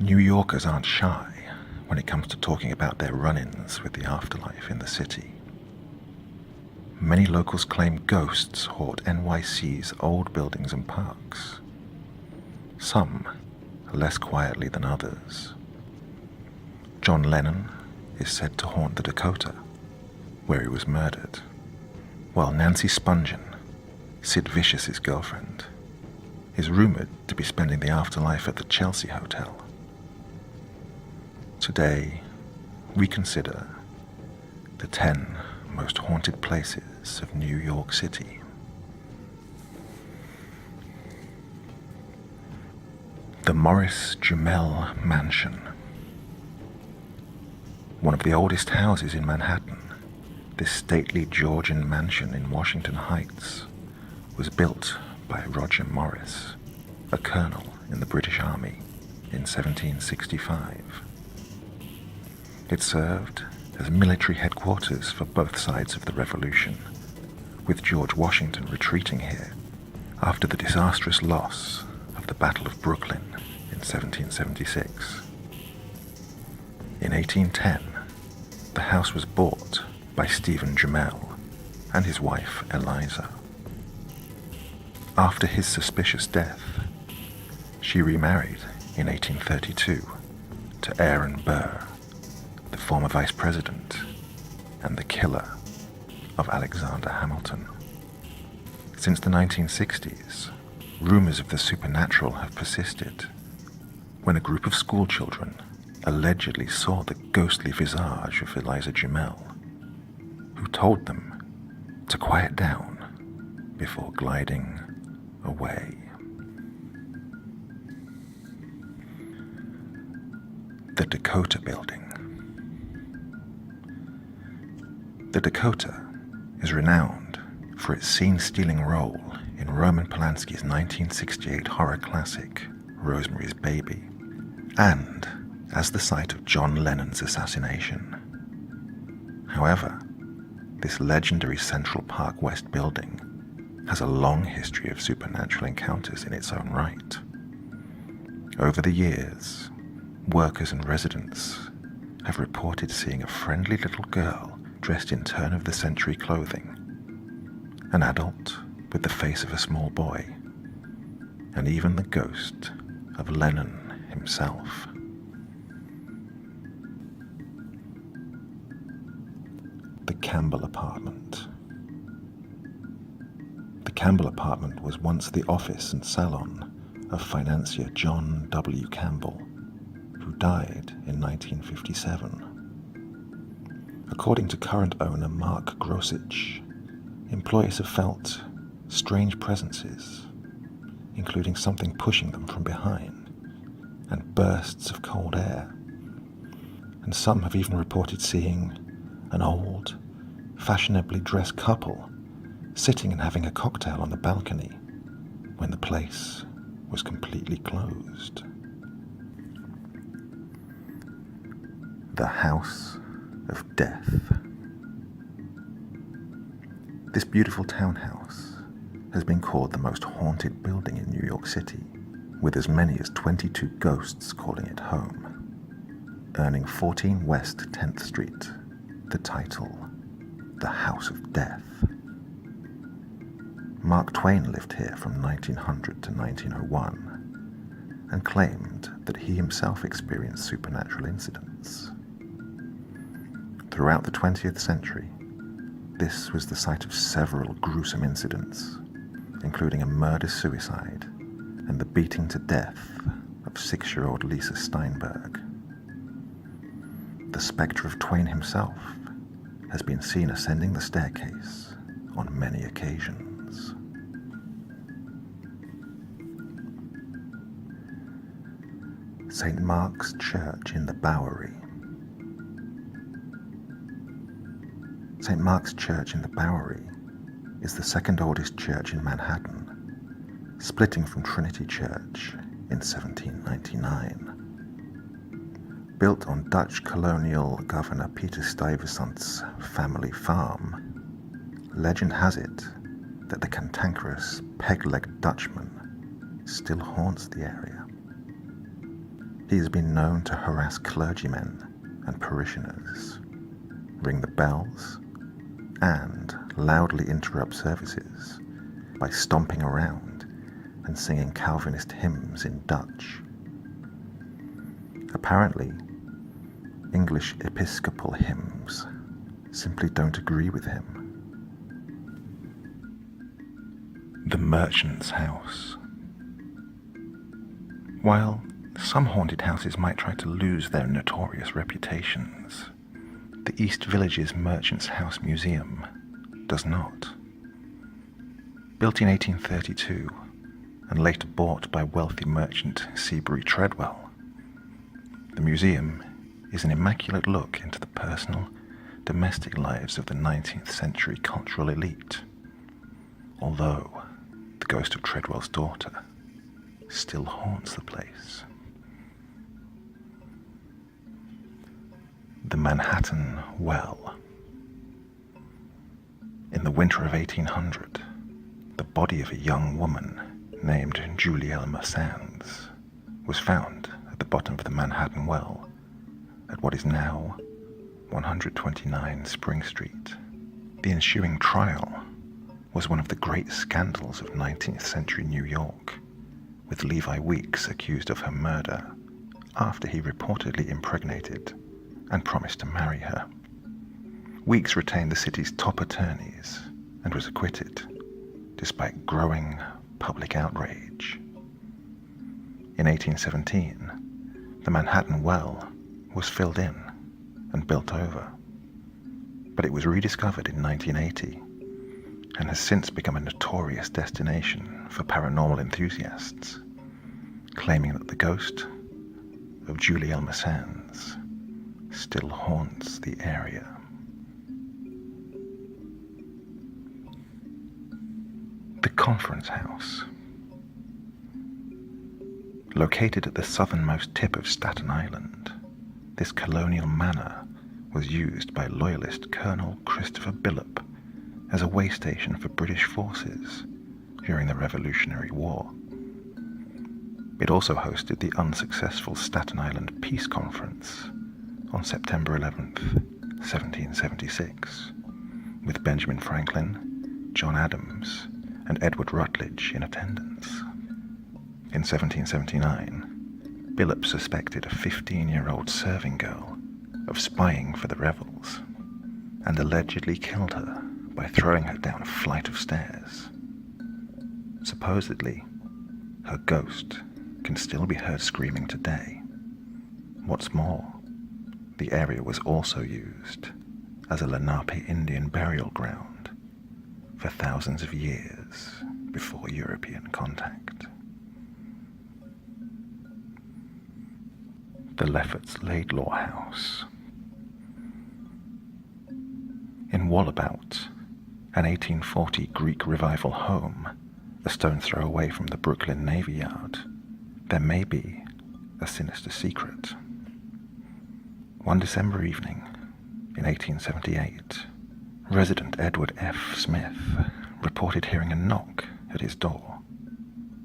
New Yorkers aren't shy when it comes to talking about their run-ins with the afterlife in the city. Many locals claim ghosts haunt NYC's old buildings and parks. Some less quietly than others. John Lennon is said to haunt the Dakota, where he was murdered, while Nancy Spungen, Sid Vicious's girlfriend, is rumored to be spending the afterlife at the Chelsea Hotel. Today, we consider the 10 most haunted places of New York City. The Morris Jumel Mansion. One of the oldest houses in Manhattan, this stately Georgian mansion in Washington Heights was built by Roger Morris, a colonel in the British Army, in 1765. It served as military headquarters for both sides of the Revolution, with George Washington retreating here after the disastrous loss of the Battle of Brooklyn in 1776. In 1810, the house was bought by Stephen Jumel and his wife Eliza. After his suspicious death, she remarried in 1832 to Aaron Burr, the former vice president and the killer of Alexander Hamilton. Since the 1960s, rumors of the supernatural have persisted when a group of schoolchildren allegedly saw the ghostly visage of Eliza Jumel, who told them to quiet down before gliding away. The Dakota Building. The Dakota is renowned for its scene-stealing role in Roman Polanski's 1968 horror classic, Rosemary's Baby, and as the site of John Lennon's assassination. However, this legendary Central Park West building has a long history of supernatural encounters in its own right. Over the years, workers and residents have reported seeing a friendly little girl dressed in turn-of-the-century clothing, an adult with the face of a small boy, and even the ghost of Lennon himself. The Campbell Apartment. The Campbell Apartment was once the office and salon of financier John W. Campbell, who died in 1957. According to current owner Mark Grosich, employees have felt strange presences, including something pushing them from behind and bursts of cold air. And some have even reported seeing an old, fashionably dressed couple sitting and having a cocktail on the balcony when the place was completely closed. The House of Death. This beautiful townhouse has been called the most haunted building in New York City, with as many as 22 ghosts calling it home, earning 14 West 10th Street the title, The House of Death. Mark Twain lived here from 1900 to 1901 and claimed that he himself experienced supernatural incidents. Throughout the 20th century, this was the site of several gruesome incidents, including a murder-suicide and the beating to death of 6-year-old Lisa Steinberg. The spectre of Twain himself has been seen ascending the staircase on many occasions. St. Mark's Church in the Bowery. St. Mark's Church in the Bowery is the second oldest church in Manhattan, splitting from Trinity Church in 1799. Built on Dutch colonial governor Peter Stuyvesant's family farm, legend has it that the cantankerous peg-legged Dutchman still haunts the area. He has been known to harass clergymen and parishioners, ring the bells, and loudly interrupt services by stomping around and singing Calvinist hymns in Dutch. Apparently, English Episcopal hymns simply don't agree with him. The Merchant's House. While some haunted houses might try to lose their notorious reputations, the East Village's Merchant's House Museum does not. Built in 1832 and later bought by wealthy merchant Seabury Treadwell, the museum is an immaculate look into the personal, domestic lives of the 19th century cultural elite, although the ghost of Treadwell's daughter still haunts the place. The Manhattan Well. In the winter of 1800, the body of a young woman named Julie Elmer Sands was found at the bottom of the Manhattan Well at what is now 129 Spring Street. The ensuing trial was one of the great scandals of 19th century New York, with Levi Weeks accused of her murder after he reportedly impregnated and promised to marry her. Weeks retained the city's top attorneys and was acquitted, despite growing public outrage. In 1817, the Manhattan Well was filled in and built over, but it was rediscovered in 1980 and has since become a notorious destination for paranormal enthusiasts, claiming that the ghost of Julie Elmer Sands still haunts the area. The Conference House. Located at the southernmost tip of Staten Island, this colonial manor was used by Loyalist Colonel Christopher Billop as a way station for British forces during the Revolutionary War. It also hosted the unsuccessful Staten Island Peace Conference on September 11th, 1776, with Benjamin Franklin, John Adams, and Edward Rutledge in attendance. In 1779, Billop suspected a 15-year-old serving girl of spying for the rebels and allegedly killed her by throwing her down a flight of stairs. Supposedly, her ghost can still be heard screaming today. What's more, the area was also used as a Lenape Indian burial ground for thousands of years before European contact. The Lefferts Laidlaw House. In Wallabout, an 1840 Greek Revival home, a stone's throw away from the Brooklyn Navy Yard, there may be a sinister secret. One December evening in 1878, resident Edward F. Smith reported hearing a knock at his door,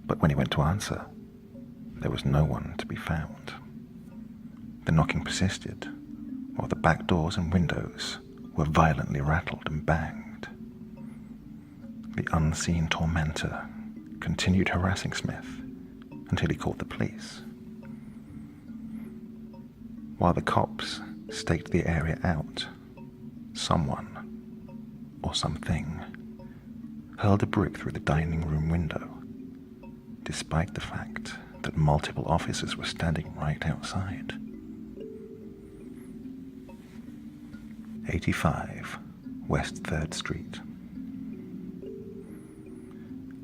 but when he went to answer, there was no one to be found. The knocking persisted, while the back doors and windows were violently rattled and banged. The unseen tormentor continued harassing Smith until he called the police. While the cops staked the area out, someone, or something, hurled a brick through the dining room window, despite the fact that multiple officers were standing right outside. 85 West 3rd Street.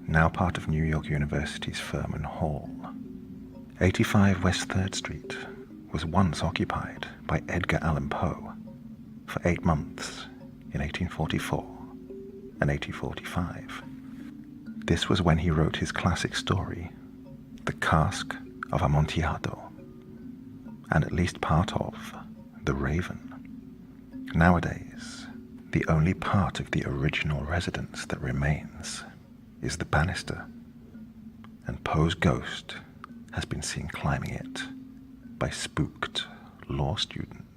Now part of New York University's Furman Hall, 85 West 3rd Street was once occupied by Edgar Allen Poe for 8 months in 1844 and 1845. This was when he wrote his classic story, The Cask of Amontillado, and at least part of The Raven. Nowadays, the only part of the original residence that remains is the banister, and Poe's ghost has been seen climbing it by spooked law students.